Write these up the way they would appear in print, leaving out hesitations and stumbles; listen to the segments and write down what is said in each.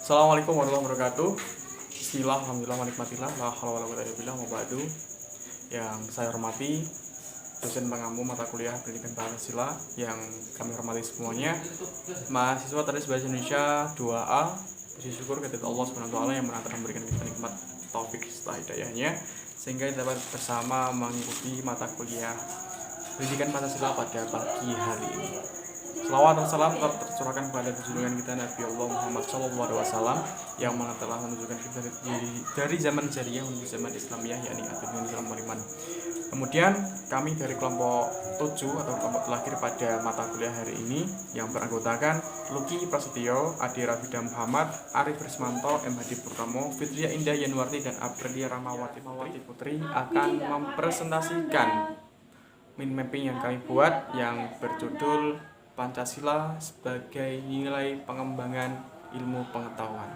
Assalamualaikum warahmatullahi wabarakatuh. Bismillah, alhamdulillah, manikmatillah, la haula wala quwwata illa billah, wa ba'du. Yang saya hormati dosen pengampu mata kuliah pendidikan Pancasila, yang kami hormati semuanya, mahasiswa Tradisi Bahasa Indonesia 2A. Puji syukur kepada Allah SWT yang memberikan kita nikmat taufik serta hidayahnya sehingga dapat bersama mengikuti mata kuliah pendidikan Pancasila pada pagi hari ini. Selawat dan salam tercurahkan kepada junjungan kita Nabi Allah Muhammad SAW yang mana telah menunjukkan kita dari zaman jahiliyah menuju zaman Islamiyah, yakni akhirnya Islam beriman. Kemudian kami dari kelompok 7 atau kelompok terakhir pada mata kuliah hari ini yang beranggotakan Luki Prasetyo, Adi Rafida Muhammad, Arif Rismanto, M. Hadi Purnomo, Fitria Indah Yanuarti, dan Aprilia Ramawati Putri akan mempresentasikan mind mapping yang kami buat yang berjudul Pancasila sebagai nilai pengembangan ilmu pengetahuan.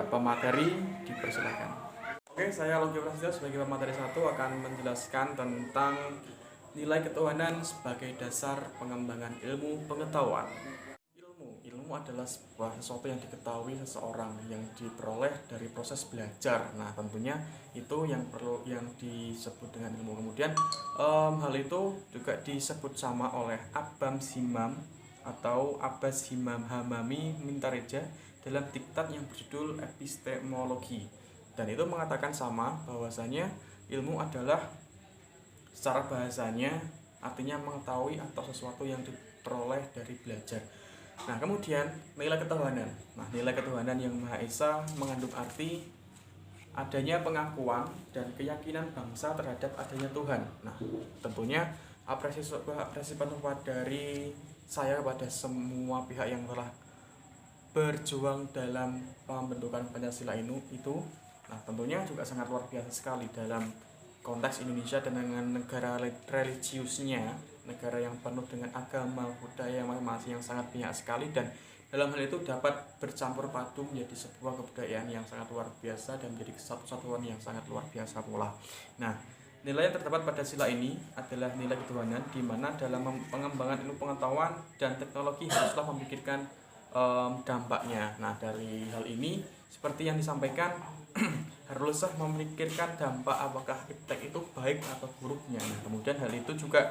Pemateri dipersilakan. Oke, saya Luki Prasetyo sebagai pemateri 1 akan menjelaskan tentang nilai ketuhanan sebagai dasar pengembangan ilmu pengetahuan. Ilmu adalah sebuah sesuatu yang diketahui seseorang yang diperoleh dari proses belajar. Nah, tentunya itu yang disebut dengan ilmu. Kemudian hal itu juga disebut sama oleh Abbas Himam atau Abbas Himam Hamami Mintareja dalam diktat yang berjudul Epistemologi. Dan itu mengatakan sama bahwasanya ilmu adalah secara bahasanya artinya mengetahui atau sesuatu yang diperoleh dari belajar. Nah, kemudian nilai ketuhanan. Nah, nilai ketuhanan yang Maha Esa mengandung arti adanya pengakuan dan keyakinan bangsa terhadap adanya Tuhan. Nah, tentunya apresiasi penuh dari saya kepada semua pihak yang telah berjuang dalam pembentukan Pancasila itu. Nah, tentunya juga sangat luar biasa sekali dalam konteks Indonesia dengan negara religiusnya, negara yang penuh dengan agama, budaya masing-masing yang sangat banyak sekali, dan dalam hal itu dapat bercampur padu menjadi sebuah kebudayaan yang sangat luar biasa dan menjadi kesatuan yang sangat luar biasa pula. Nah, nilai yang terdapat pada sila ini adalah nilai ketuhanan, di mana dalam pengembangan ilmu pengetahuan dan teknologi haruslah memikirkan dampaknya. Nah, dari hal ini seperti yang disampaikan haruslah memikirkan dampak apakah iptek itu baik atau buruknya. Nah, kemudian hal itu juga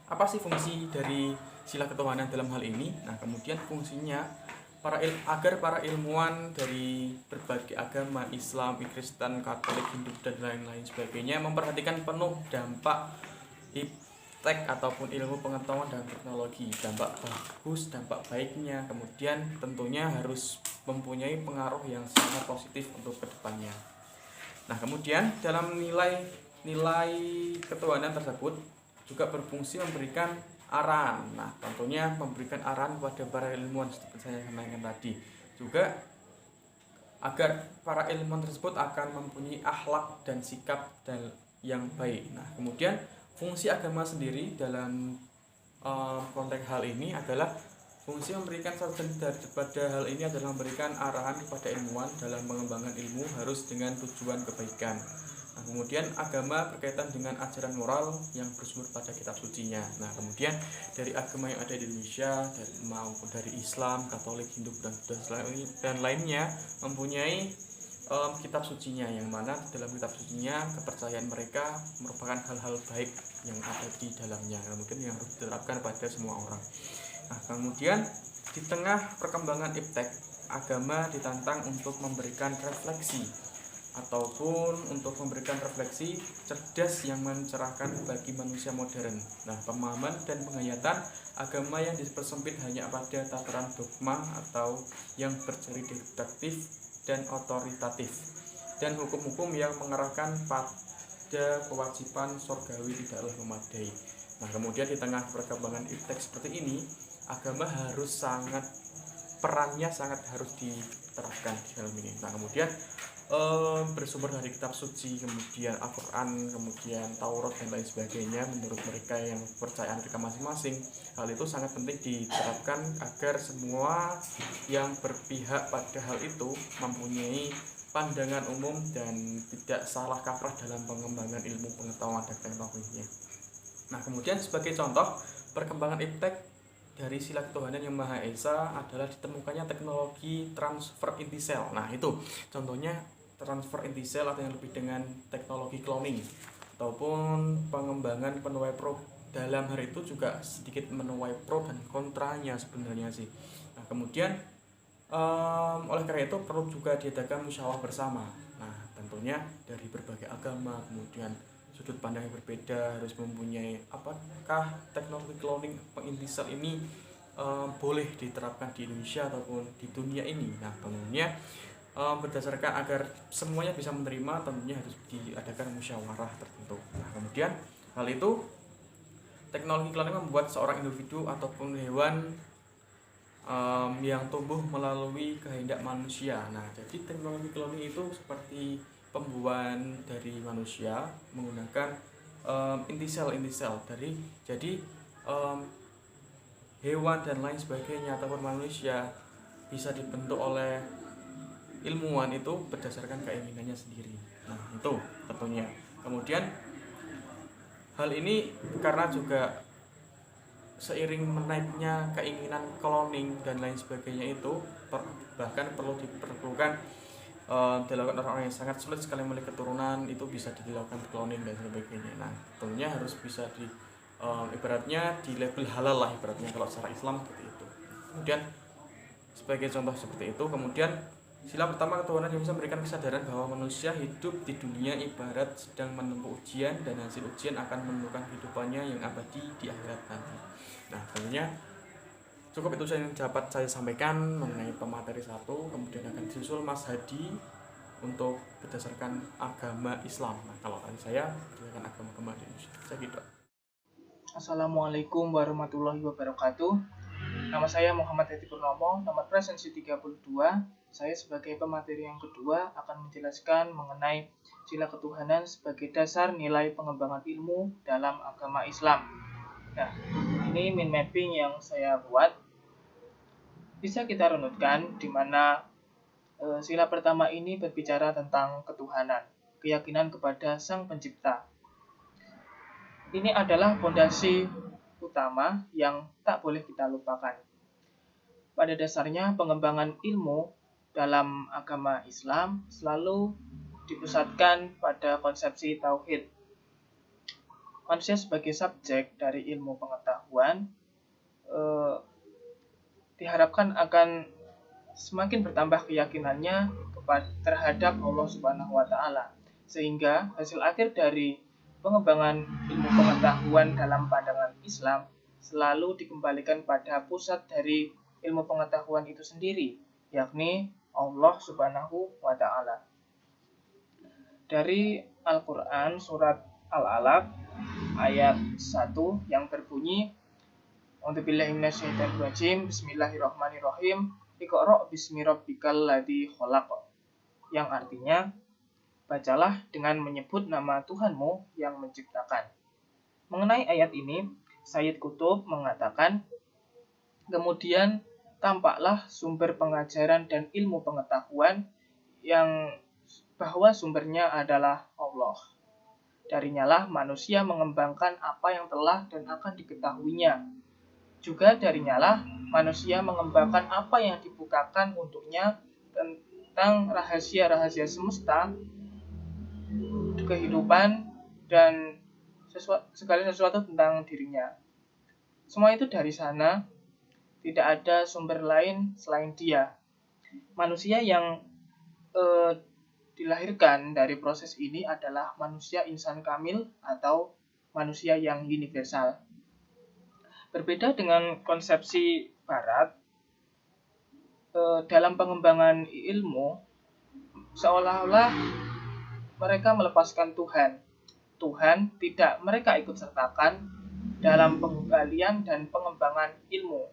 apa sih fungsi dari sila ketuhanan dalam hal ini? Nah, kemudian fungsinya agar para ilmuwan dari berbagai agama, Islam, Kristen, Katolik, Hindu, dan lain-lain sebagainya memperhatikan penuh dampak iptek ataupun ilmu pengetahuan dan teknologi, dampak bagus, dampak baiknya, kemudian tentunya harus mempunyai pengaruh yang sangat positif untuk kedepannya. Nah, kemudian dalam nilai ketuhanan tersebut juga berfungsi memberikan arahan. Nah, tentunya memberikan arahan kepada para ilmuwan seperti saya sampaikan tadi. Juga agar para ilmuwan tersebut akan mempunyai akhlak dan sikap yang baik. Nah, kemudian fungsi agama sendiri dalam konteks hal ini adalah fungsi memberikan pada hal ini adalah memberikan arahan kepada ilmuwan dalam mengembangkan ilmu harus dengan tujuan kebaikan. Nah, kemudian agama berkaitan dengan ajaran moral yang bersumber pada kitab sucinya. Nah, kemudian dari agama yang ada di Indonesia maupun dari Islam, Katolik, Hindu, dan lainnya mempunyai kitab sucinya, yang mana dalam kitab sucinya kepercayaan mereka merupakan hal-hal baik yang ada di dalamnya, kemudian yang harus diterapkan pada semua orang. Nah, kemudian di tengah perkembangan iptek, agama ditantang untuk memberikan refleksi ataupun untuk memberikan refleksi cerdas yang mencerahkan bagi manusia modern. Nah, pemahaman dan penghayatan agama yang dipersempit hanya pada tataran dogma atau yang berciri deduktif dan otoritatif, dan hukum-hukum yang mengarahkan pada kewajiban surgawi tidaklah memadai. Nah, kemudian di tengah perkembangan iptek seperti ini, agama perannya sangat harus diterapkan di dalam ini. Nah, kemudian bersumber dari kitab suci, kemudian Al-Quran, kemudian Taurat dan lain sebagainya menurut mereka yang percayaan mereka masing-masing. Hal itu sangat penting diterapkan agar semua yang berpihak pada hal itu mempunyai pandangan umum dan tidak salah kaprah dalam pengembangan ilmu pengetahuan dan teknologinya. Nah, kemudian sebagai contoh perkembangan iptek dari sila ketuhanan yang Maha Esa adalah ditemukannya teknologi transfer inti sel. Nah, itu contohnya transfer inti sel atau yang lebih dengan teknologi cloning ataupun pengembangan penuai probe. Dalam hal itu juga sedikit menuai pro dan kontranya sebenarnya sih. Nah, kemudian oleh karena itu perlu juga diadakan musyawarah bersama. Nah, tentunya dari berbagai agama, kemudian sudut pandang yang berbeda harus mempunyai apakah teknologi cloning pengintisal ini boleh diterapkan di Indonesia ataupun di dunia ini. Nah, tentunya berdasarkan agar semuanya bisa menerima, tentunya harus diadakan musyawarah tertentu. Nah, kemudian hal itu teknologi cloning membuat seorang individu ataupun hewan yang tumbuh melalui kehendak manusia. Nah, jadi teknologi cloning itu seperti pembuahan dari manusia menggunakan inti sel dari jadi hewan dan lain sebagainya ataupun manusia bisa dibentuk oleh ilmuwan itu berdasarkan keinginannya sendiri. Nah, itu tentunya. Kemudian hal ini karena juga seiring menaiknya keinginan cloning dan lain sebagainya itu bahkan perlu diperlukan dilakukan orang yang sangat sulit sekali memiliki keturunan itu bisa dilakukan cloning dan sebagainya. Nah, tentunya harus bisa ibaratnya di label halal lah ibaratnya kalau secara Islam seperti itu. Kemudian sebagai contoh seperti itu, kemudian sila pertama ketuhanan yang bisa memberikan kesadaran bahwa manusia hidup di dunia ibarat sedang menempuh ujian dan hasil ujian akan menentukan kehidupannya yang abadi di akhirat nanti. Nah, tentunya cukup itu saja yang dapat saya sampaikan mengenai pemateri 1, kemudian akan disusul Mas Hadi untuk berdasarkan agama Islam. Nah, kalau tadi saya berdasarkan agama di Indonesia. Saya gitu. Assalamualaikum warahmatullahi wabarakatuh. Nama saya Muhammad Hadi Purnomo, nomor presensi 32. Saya sebagai pemateri yang kedua akan menjelaskan mengenai sila ketuhanan sebagai dasar nilai pengembangan ilmu dalam agama Islam. Nah, ini mind mapping yang saya buat. Bisa kita runutkan di mana sila pertama ini berbicara tentang ketuhanan, keyakinan kepada Sang Pencipta. Ini adalah fondasi utama yang tak boleh kita lupakan. Pada dasarnya, pengembangan ilmu dalam agama Islam selalu dipusatkan pada konsepsi tauhid. Manusia sebagai subjek dari ilmu pengetahuan diharapkan akan semakin bertambah keyakinannya terhadap Allah Subhanahu wa taala, sehingga hasil akhir dari pengembangan ilmu pengetahuan dalam pandangan Islam selalu dikembalikan pada pusat dari ilmu pengetahuan itu sendiri, yakni Allah Subhanahu wa taala. Dari Al-Qur'an surat Al-Alaq ayat 1 yang berbunyi A'udzubillahi minasyaitonirrajim. Bismillahirrahmanirrahim. Iqra' bismi rabbikal ladzi khalaq. Yang artinya, bacalah dengan menyebut nama Tuhanmu yang menciptakan. Mengenai ayat ini, Sayyid Qutb mengatakan, kemudian tampaklah sumber pengajaran dan ilmu pengetahuan yang bahwa sumbernya adalah Allah. Darinya lah manusia mengembangkan apa yang telah dan akan diketahuinya. Juga darinya lah manusia mengembangkan apa yang dibukakan untuknya tentang rahasia-rahasia semesta, kehidupan, dan segala sesuatu tentang dirinya. Semua itu dari sana, tidak ada sumber lain selain Dia. Manusia yang dilahirkan dari proses ini adalah manusia insan kamil atau manusia yang universal. Berbeda dengan konsepsi Barat, dalam pengembangan ilmu, seolah-olah mereka melepaskan Tuhan. Tuhan tidak mereka ikut sertakan dalam penggalian dan pengembangan ilmu.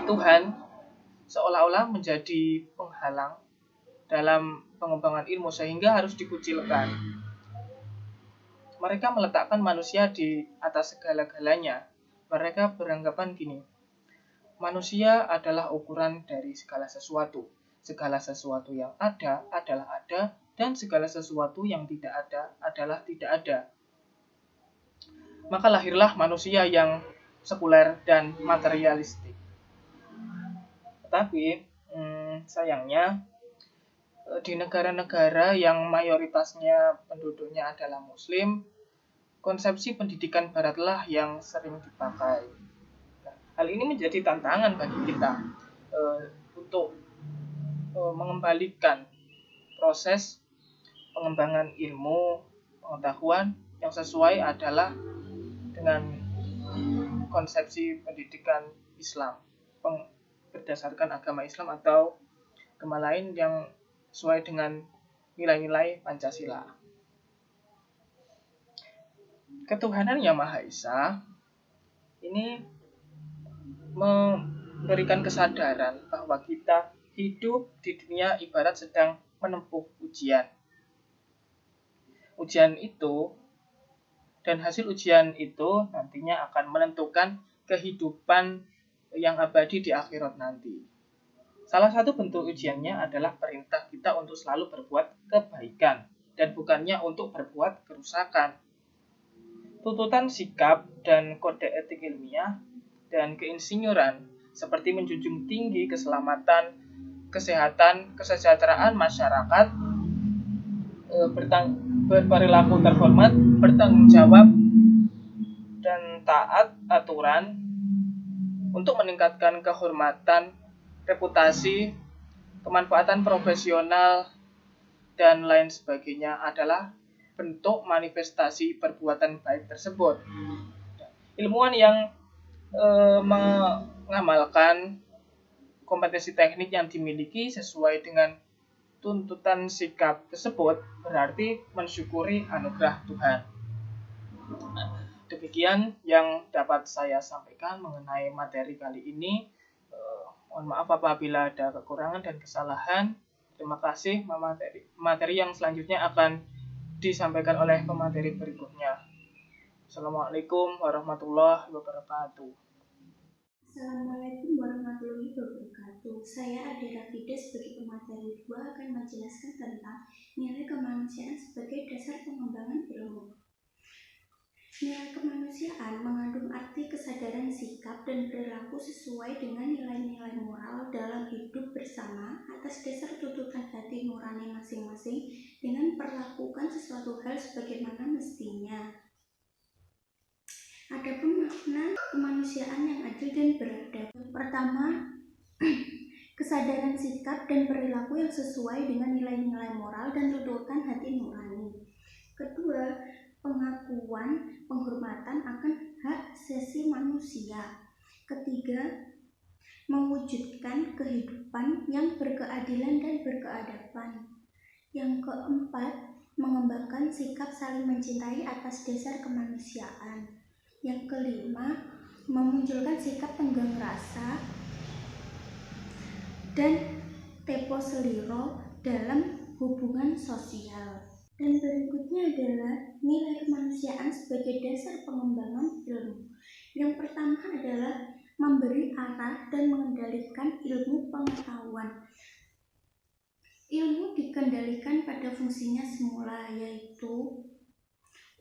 Tuhan seolah-olah menjadi penghalang dalam pengembangan ilmu sehingga harus dikucilkan. Mereka meletakkan manusia di atas segala-galanya. Mereka beranggapan gini, manusia adalah ukuran dari segala sesuatu. Segala sesuatu yang ada adalah ada, dan segala sesuatu yang tidak ada adalah tidak ada. maka lahirlah manusia yang sekuler dan materialistik. Tetapi sayangnya di negara-negara yang mayoritasnya penduduknya adalah Muslim, konsepsi pendidikan Baratlah yang sering dipakai. Hal ini menjadi tantangan bagi kita untuk mengembalikan proses pengembangan ilmu pengetahuan yang sesuai adalah dengan konsepsi pendidikan Islam berdasarkan agama Islam atau agama lain yang sesuai dengan nilai-nilai Pancasila. Ketuhanan Yang Maha Esa ini memberikan kesadaran bahwa kita hidup di dunia ibarat sedang menempuh ujian. Ujian itu dan hasil ujian itu nantinya akan menentukan kehidupan yang abadi di akhirat nanti. Salah satu bentuk ujiannya adalah perintah kita untuk selalu berbuat kebaikan dan bukannya untuk berbuat kerusakan. Tuntutan sikap dan kode etik ilmiah dan keinsinyuran seperti menjunjung tinggi keselamatan, kesehatan, kesejahteraan masyarakat, berperilaku terhormat, bertanggung jawab, dan taat aturan untuk meningkatkan kehormatan, reputasi, kemanfaatan profesional, dan lain sebagainya adalah bentuk manifestasi perbuatan baik tersebut. Ilmuwan yang mengamalkan kompetensi teknik yang dimiliki sesuai dengan tuntutan sikap tersebut berarti mensyukuri anugerah Tuhan. Demikian yang dapat saya sampaikan mengenai materi kali ini. Mohon maaf apabila ada kekurangan dan kesalahan. Terima kasih. Materi yang selanjutnya akan disampaikan oleh pemateri berikutnya. Assalamualaikum warahmatullahi wabarakatuh. Assalamualaikum warahmatullahi wabarakatuh. Saya Adira Fida sebagai pemateri 2 akan menjelaskan tentang nilai kemanusiaan sebagai dasar pengembangan ilmu. Nilai kemanusiaan mengandung arti kesadaran sikap dan perilaku sesuai dengan nilai-nilai moral dalam hidup bersama atas dasar tuntutan hati nurani masing-masing dengan perlakukan sesuatu hal sebagaimana mestinya. Adapun makna kemanusiaan yang adil dan beradab. Yang pertama, kesadaran sikap dan perilaku yang sesuai dengan nilai-nilai moral dan tuntutan hati nurani. Kedua, pengakuan, penghormatan akan hak asasi manusia. Ketiga, mewujudkan kehidupan yang berkeadilan dan berkeadaban. Yang keempat, mengembangkan sikap saling mencintai atas dasar kemanusiaan. Yang kelima, memunculkan sikap tenggang rasa dan tepo seliro dalam hubungan sosial. Dan berikutnya adalah nilai kemanusiaan sebagai dasar pengembangan ilmu. Yang pertama adalah memberi arah dan mengendalikan ilmu pengetahuan. Ilmu dikendalikan pada fungsinya semula, yaitu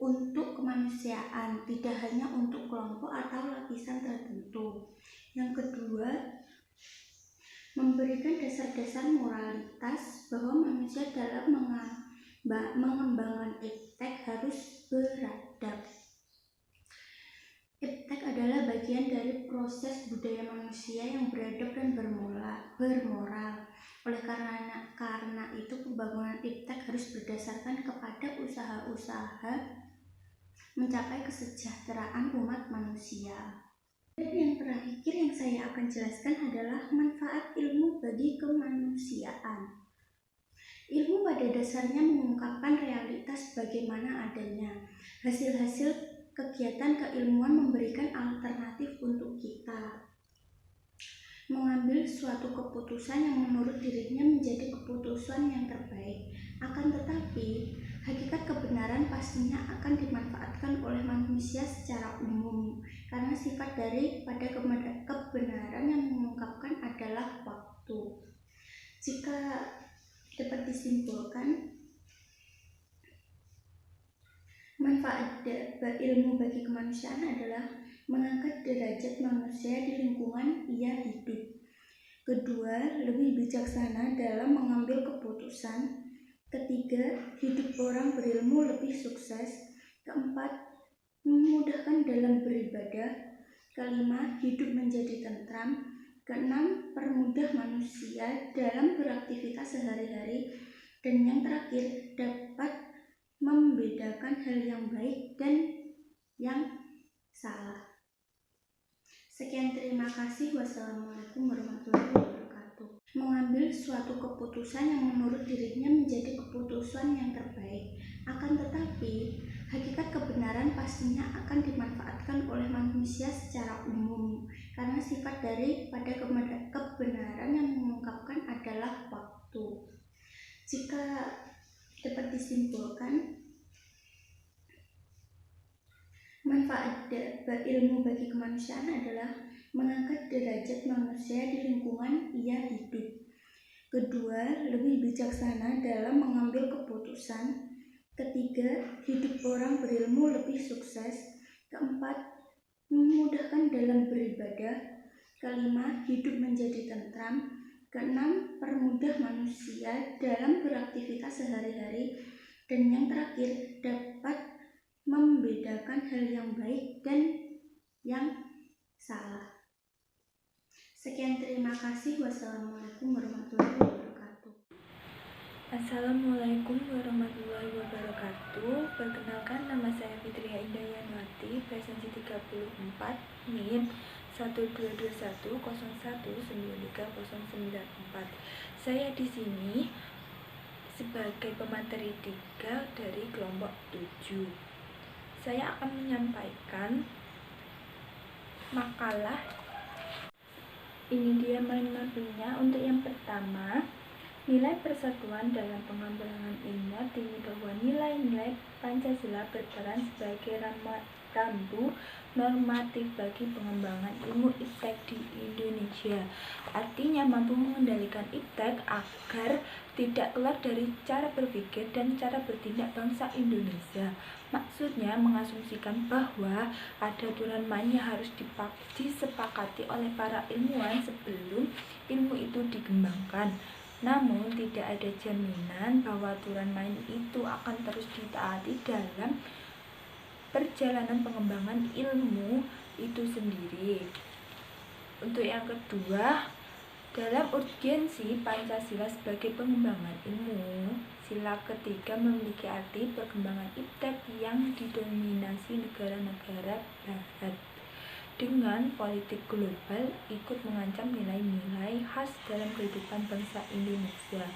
untuk kemanusiaan, tidak hanya untuk kelompok atau lapisan tertentu. Yang kedua, memberikan dasar-dasar moralitas bahwa manusia dalam mengembangkan iptek harus beradab. Iptek adalah bagian dari proses budaya manusia yang beradab dan bermoral. Oleh karena itu pembangunan iptek harus berdasarkan kepada usaha-usaha mencapai kesejahteraan umat manusia. Dan yang terakhir yang saya akan jelaskan adalah manfaat ilmu bagi kemanusiaan. Ilmu pada dasarnya mengungkapkan realitas bagaimana adanya. Hasil-hasil kegiatan keilmuan memberikan alternatif untuk kita mengambil suatu keputusan yang menurut dirinya menjadi keputusan yang terbaik. Akan tetapi, hakikat kebenaran pastinya akan dimanfaatkan oleh manusia secara umum, karena sifat daripada kebenaran yang mengungkapkan adalah waktu. Jika dapat disimpulkan, Manfaat berilmu bagi kemanusiaan adalah mengangkat derajat manusia di lingkungan ia hidup. Kedua, lebih bijaksana dalam mengambil keputusan. Ketiga, hidup orang berilmu lebih sukses. Keempat, memudahkan dalam beribadah. Kelima, hidup menjadi tentram. Keenam, permudah manusia dalam beraktivitas sehari-hari. Dan yang terakhir, dapat membedakan hal yang baik dan yang salah. Sekian, terima kasih. Wassalamualaikum warahmatullahi wabarakatuh. Mengambil suatu keputusan yang menurut dirinya menjadi keputusan yang terbaik. Akan tetapi, hakikat kebenaran pastinya akan dimanfaatkan oleh manusia secara umum, karena sifat daripada kebenaran yang mengungkapkan adalah waktu. Jika dapat disimpulkan, manfaat berilmu bagi kemanusiaan adalah mengangkat derajat manusia di lingkungan ia hidup. Kedua, lebih bijaksana dalam mengambil keputusan. Ketiga, hidup orang berilmu lebih sukses. Keempat, memudahkan dalam beribadah. Kelima, hidup menjadi tentram. Keenam, permudah manusia dalam beraktivitas sehari-hari. Dan yang terakhir, dapat membedakan hal yang baik dan yang salah. Sekian, terima kasih. Wassalamualaikum warahmatullahi wabarakatuh. Assalamualaikum warahmatullahi wabarakatuh. Perkenalkan, nama saya Fitria Indah Yanwati, presensi 34, NIM 12210193094. Saya di sini sebagai pemateri 3 dari kelompok 7. Saya akan menyampaikan makalah. Ini dia materinya. Untuk yang pertama, nilai persatuan dalam pengembangan ilmu, artinya bahwa nilai-nilai Pancasila berperan sebagai rambu normatif bagi pengembangan ilmu iptek di Indonesia. Artinya mampu mengendalikan iptek agar tidak keluar dari cara berpikir dan cara bertindak bangsa Indonesia. Maksudnya mengasumsikan bahwa ada aturan main yang harus disepakati oleh para ilmuwan sebelum ilmu itu dikembangkan. Namun tidak ada jaminan bahwa aturan main itu akan terus ditaati dalam perjalanan pengembangan ilmu itu sendiri. Untuk yang kedua, dalam urgensi Pancasila sebagai pengembangan ilmu, sila ketiga memiliki arti perkembangan iptek yang didominasi negara-negara barat dengan politik global ikut mengancam nilai-nilai khas dalam kehidupan bangsa Indonesia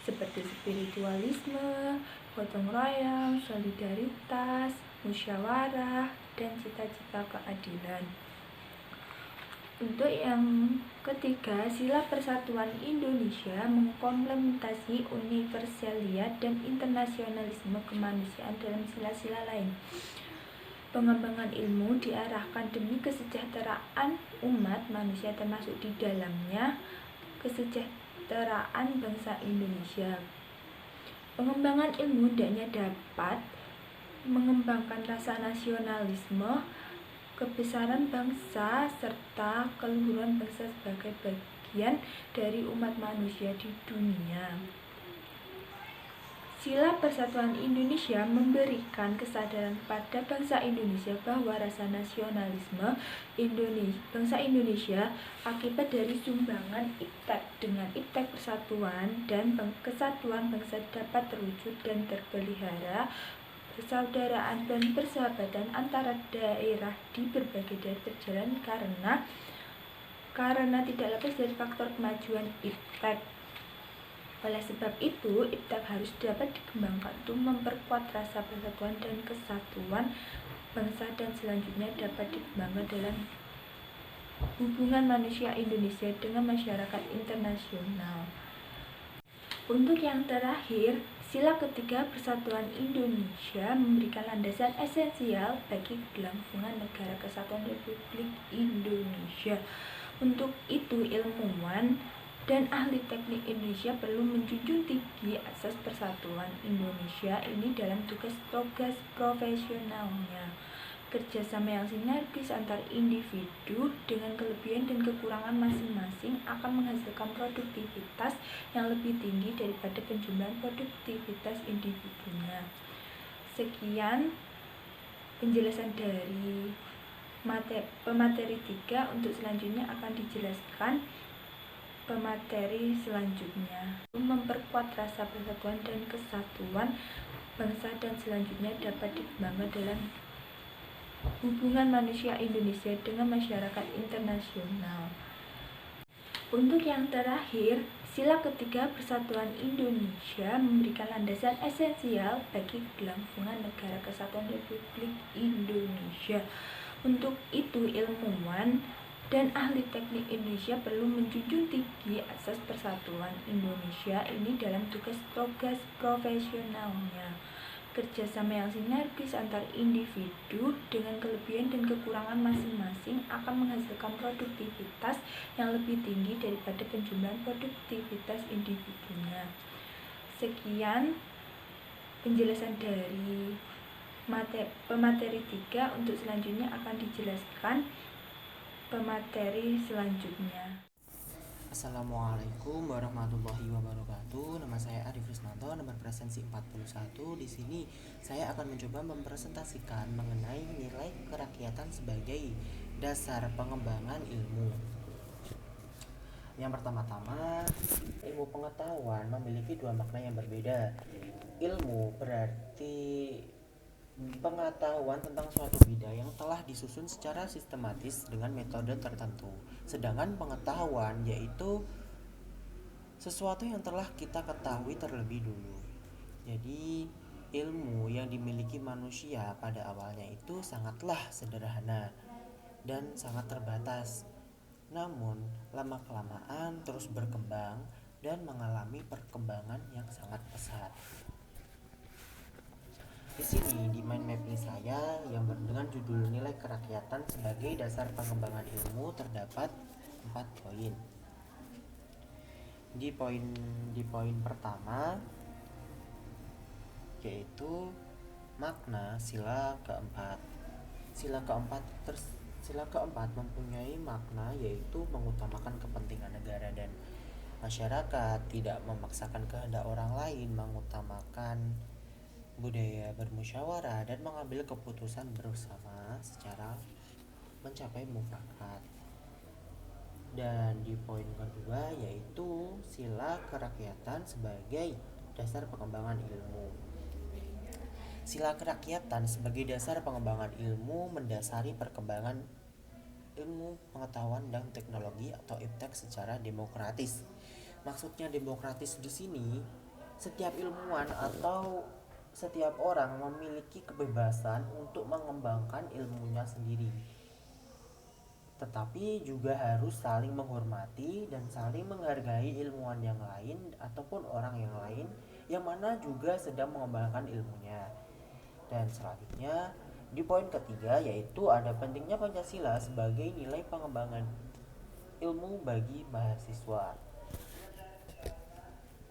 seperti spiritualisme, gotong royong, solidaritas, musyawarah, dan cita-cita keadilan. Untuk yang ketiga, sila persatuan Indonesia mengkomplementasi universalia dan internasionalisme kemanusiaan dalam sila-sila lain. Pengembangan ilmu diarahkan demi kesejahteraan umat manusia, termasuk di dalamnya kesejahteraan bangsa Indonesia. Pengembangan ilmu hendaknya dapat mengembangkan rasa nasionalisme, kebesaran bangsa, serta keluhuran bangsa sebagai bagian dari umat manusia di dunia. Sila Persatuan Indonesia memberikan kesadaran pada bangsa Indonesia bahwa rasa nasionalisme bangsa Indonesia akibat dari sumbangan iptek. Dengan iptek persatuan dan kesatuan bangsa dapat terwujud dan terpelihara persaudaraan dan persahabatan antara daerah di berbagai daerah berjalan karena tidak lepas dari faktor kemajuan iptek. Oleh sebab itu, iptek harus dapat dikembangkan untuk memperkuat rasa persatuan dan kesatuan bangsa dan selanjutnya dapat dikembangkan dalam hubungan manusia Indonesia dengan masyarakat internasional. Untuk yang terakhir, sila ketiga Persatuan Indonesia memberikan landasan esensial bagi kelangsungan Negara Kesatuan Republik Indonesia. Untuk itu, ilmuwan dan ahli teknik Indonesia perlu menjunjung tinggi asas persatuan Indonesia ini dalam tugas-tugas profesionalnya. Kerjasama yang sinergis antar individu dengan kelebihan dan kekurangan masing-masing akan menghasilkan produktivitas yang lebih tinggi daripada penjumlahan produktivitas individunya. Sekian penjelasan dari pemateri 3. Untuk selanjutnya akan dijelaskan pemateri selanjutnya. Memperkuat rasa persatuan dan kesatuan bangsa dan selanjutnya dapat dikembangkan dalam hubungan manusia Indonesia dengan masyarakat internasional. Untuk yang terakhir, sila ketiga Persatuan Indonesia memberikan landasan esensial bagi kelangsungan Negara Kesatuan Republik Indonesia. Untuk itu, ilmuwan dan ahli teknik Indonesia perlu menjunjung tinggi asas persatuan Indonesia ini dalam tugas-tugas profesionalnya. Kerjasama yang sinergis antar individu dengan kelebihan dan kekurangan masing-masing akan menghasilkan produktivitas yang lebih tinggi daripada penjumlahan produktivitas individunya. Sekian penjelasan dari pemateri 3. Untuk selanjutnya akan dijelaskan pemateri selanjutnya. Assalamualaikum warahmatullahi wabarakatuh. Nama saya Arif Rismanto, nomor presensi 41. Di sini saya akan mencoba mempresentasikan mengenai nilai kerakyatan sebagai dasar pengembangan ilmu. Yang pertama-tama, ilmu pengetahuan memiliki dua makna yang berbeda. Ilmu berarti pengetahuan tentang suatu bidang yang telah disusun secara sistematis dengan metode tertentu. Sedangkan pengetahuan yaitu sesuatu yang telah kita ketahui terlebih dulu. Jadi ilmu yang dimiliki manusia pada awalnya itu sangatlah sederhana dan sangat terbatas. Namun lama-kelamaan terus berkembang dan mengalami perkembangan yang sangat pesat. Di sini di mind mapping saya yang dengan judul nilai kerakyatan sebagai dasar pengembangan ilmu terdapat 4 poin. Di poin pertama yaitu makna sila keempat. Sila keempat mempunyai makna yaitu mengutamakan kepentingan negara dan masyarakat, tidak memaksakan kehendak orang lain, mengutamakan budaya bermusyawarah dan mengambil keputusan bersama secara mencapai mufakat. Dan di poin kedua yaitu sila kerakyatan sebagai dasar pengembangan ilmu. Sila kerakyatan sebagai dasar pengembangan ilmu mendasari perkembangan ilmu pengetahuan dan teknologi atau iptek secara demokratis. Maksudnya demokratis di sini, setiap ilmuwan atau setiap orang memiliki kebebasan untuk mengembangkan ilmunya sendiri, tetapi juga harus saling menghormati dan saling menghargai ilmuwan yang lain ataupun orang yang lain yang mana juga sedang mengembangkan ilmunya. Dan selanjutnya di poin ketiga yaitu ada pentingnya Pancasila sebagai nilai pengembangan ilmu bagi mahasiswa.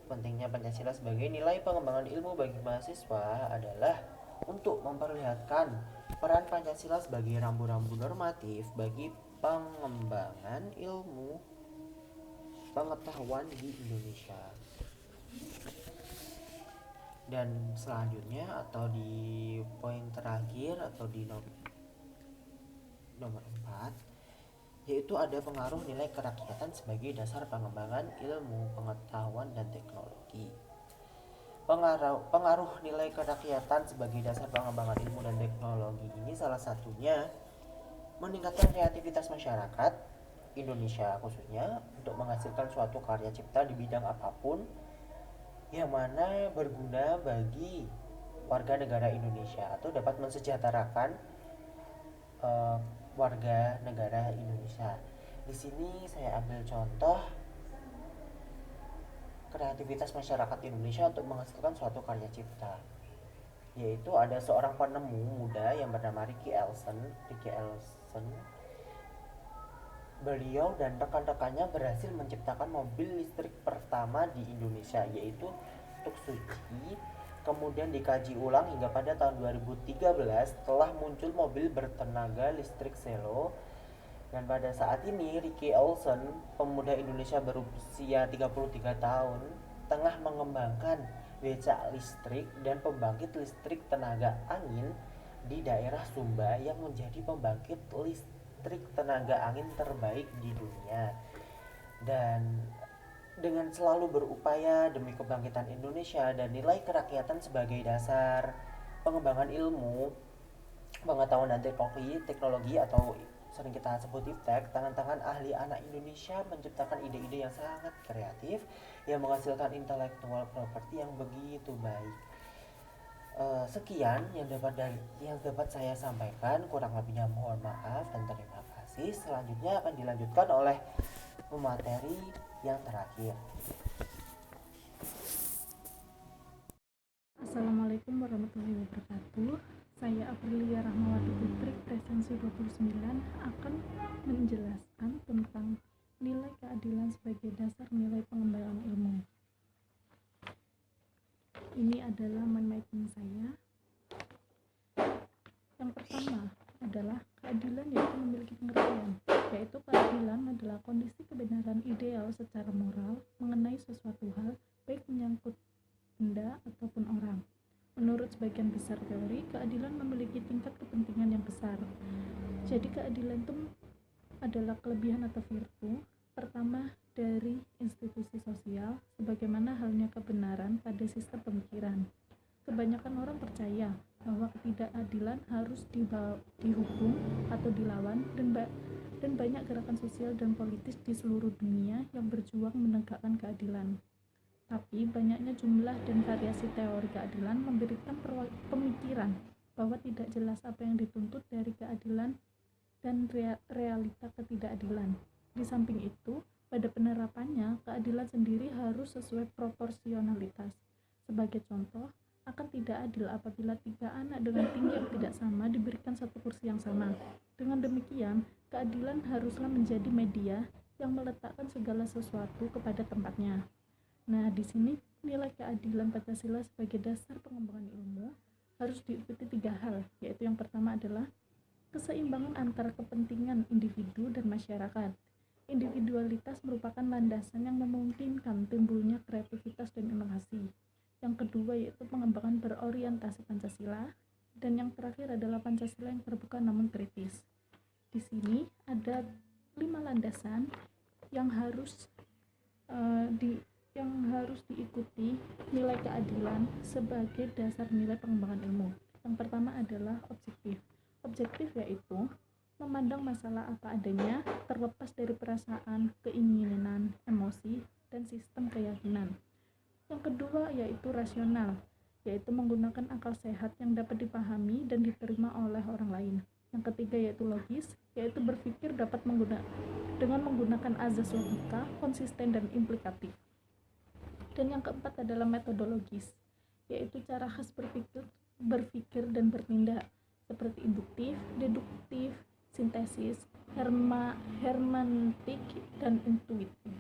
Pentingnya Pancasila sebagai nilai pengembangan ilmu bagi mahasiswa adalah untuk memperlihatkan peran Pancasila sebagai rambu-rambu normatif bagi pengembangan ilmu pengetahuan di Indonesia. Dan selanjutnya atau di poin terakhir atau di nomor 4 yaitu ada pengaruh nilai kerakyatan sebagai dasar pengembangan ilmu pengetahuan dan teknologi. Pengaruh nilai kerakyatan sebagai dasar pengembangan ilmu dan teknologi ini salah satunya meningkatkan kreativitas masyarakat Indonesia khususnya untuk menghasilkan suatu karya cipta di bidang apapun yang mana berguna bagi warga negara Indonesia atau dapat mensejahterakan warga negara Indonesia. Di sini saya ambil contoh kreativitas masyarakat Indonesia untuk menghasilkan suatu karya cipta, yaitu ada seorang penemu muda yang bernama Ricky Elson. Beliau dan rekan-rekannya berhasil menciptakan mobil listrik pertama di Indonesia, yaitu Tuk Suci. Kemudian dikaji ulang hingga pada tahun 2013 telah muncul mobil bertenaga listrik Selo. Dan pada saat ini Ricky Olson, pemuda Indonesia berusia 33 tahun, tengah mengembangkan becak listrik dan pembangkit listrik tenaga angin di daerah Sumba yang menjadi pembangkit listrik tenaga angin terbaik di dunia. Dan dengan selalu berupaya demi kebangkitan Indonesia dan nilai kerakyatan sebagai dasar pengembangan ilmu, pengetahuan dan teknologi atau sering kita sebut iptek, tangan-tangan ahli anak Indonesia menciptakan ide-ide yang sangat kreatif yang menghasilkan intellectual property yang begitu baik. Sekian yang dapat saya sampaikan, kurang lebihnya mohon maaf dan terima kasih. Selanjutnya akan dilanjutkan oleh pemateri yang terakhir. Assalamualaikum warahmatullahi wabarakatuh. Saya Aprilia Rahmawati Putri, presensi 29, akan menjelaskan tentang nilai keadilan sebagai dasar nilai pengembangan ilmu. Ini adalah mind mapping saya. Yang pertama adalah keadilan yaitu memiliki pengertian, yaitu keadilan adalah kondisi kebenaran ideal secara moral mengenai sesuatu hal, baik menyangkut benda ataupun orang. Menurut sebagian besar teori, keadilan memiliki tingkat kepentingan yang besar. Jadi keadilan itu adalah kelebihan atau virtu pertama dari institusi sosial, sebagaimana halnya kebenaran pada sistem pemikiran. Kebanyakan orang percaya bahwa ketidakadilan harus dihukum atau dilawan, dan banyak gerakan sosial dan politis di seluruh dunia yang berjuang menegakkan keadilan. Tapi banyaknya jumlah dan variasi teori keadilan memberikan pemikiran bahwa tidak jelas apa yang dituntut dari keadilan dan realita ketidakadilan. Di samping itu, pada penerapannya, keadilan sendiri harus sesuai proporsionalitas. Sebagai contoh, akan tidak adil apabila 3 anak dengan tinggi yang tidak sama diberikan satu kursi yang sama. Dengan demikian, keadilan haruslah menjadi media yang meletakkan segala sesuatu kepada tempatnya. Nah, di sini nilai keadilan Pancasila sebagai dasar pengembangan ilmu harus diikuti 3 hal, yaitu yang pertama adalah keseimbangan antara kepentingan individu dan masyarakat. Individualitas merupakan landasan yang memungkinkan timbulnya kreativitas dan inovasi. Yang kedua yaitu pengembangan berorientasi Pancasila, dan yang terakhir adalah Pancasila yang terbuka namun kritis. Di sini ada 5 landasan yang harus diikuti nilai keadilan sebagai dasar nilai pengembangan ilmu. Yang pertama adalah objektif. Objektif yaitu memandang masalah apa adanya, terlepas dari perasaan, keinginan, emosi, dan sistem keyakinan. Yang kedua yaitu rasional, yaitu menggunakan akal sehat yang dapat dipahami dan diterima oleh orang lain. Yang ketiga yaitu logis, yaitu berpikir dapat dengan menggunakan azas logika, konsisten dan implikatif. Dan yang keempat adalah metodologis, yaitu cara khas berpikir dan bertindak, seperti induktif, deduktif, sintesis, hermeneutik, dan intuitif.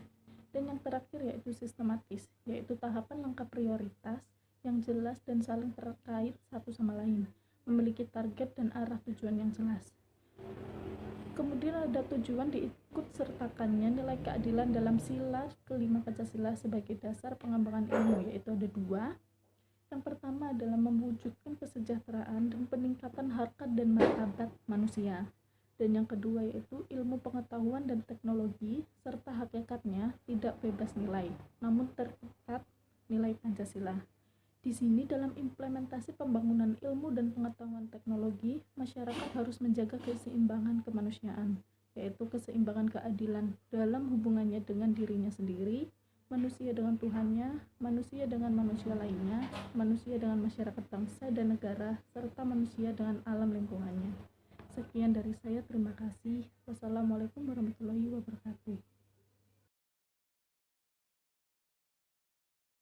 Dan yang terakhir yaitu sistematis, yaitu tahapan langkah prioritas yang jelas dan saling terkait satu sama lain, memiliki target dan arah tujuan yang jelas. Kemudian ada tujuan diikut sertakannya nilai keadilan dalam sila kelima Pancasila sebagai dasar pengembangan ilmu, yaitu ada 2. Yang pertama adalah mewujudkan kesejahteraan dan peningkatan harkat dan martabat manusia. Dan yang kedua yaitu ilmu pengetahuan dan teknologi serta hakikatnya tidak bebas nilai, namun terikat nilai Pancasila. Di sini dalam implementasi pembangunan ilmu dan pengetahuan teknologi, masyarakat harus menjaga keseimbangan kemanusiaan, yaitu keseimbangan keadilan dalam hubungannya dengan dirinya sendiri, manusia dengan Tuhannya, manusia dengan manusia lainnya, manusia dengan masyarakat bangsa dan negara, serta manusia dengan alam lingkungannya. Sekian dari saya, terima kasih. Wassalamualaikum warahmatullahi wabarakatuh.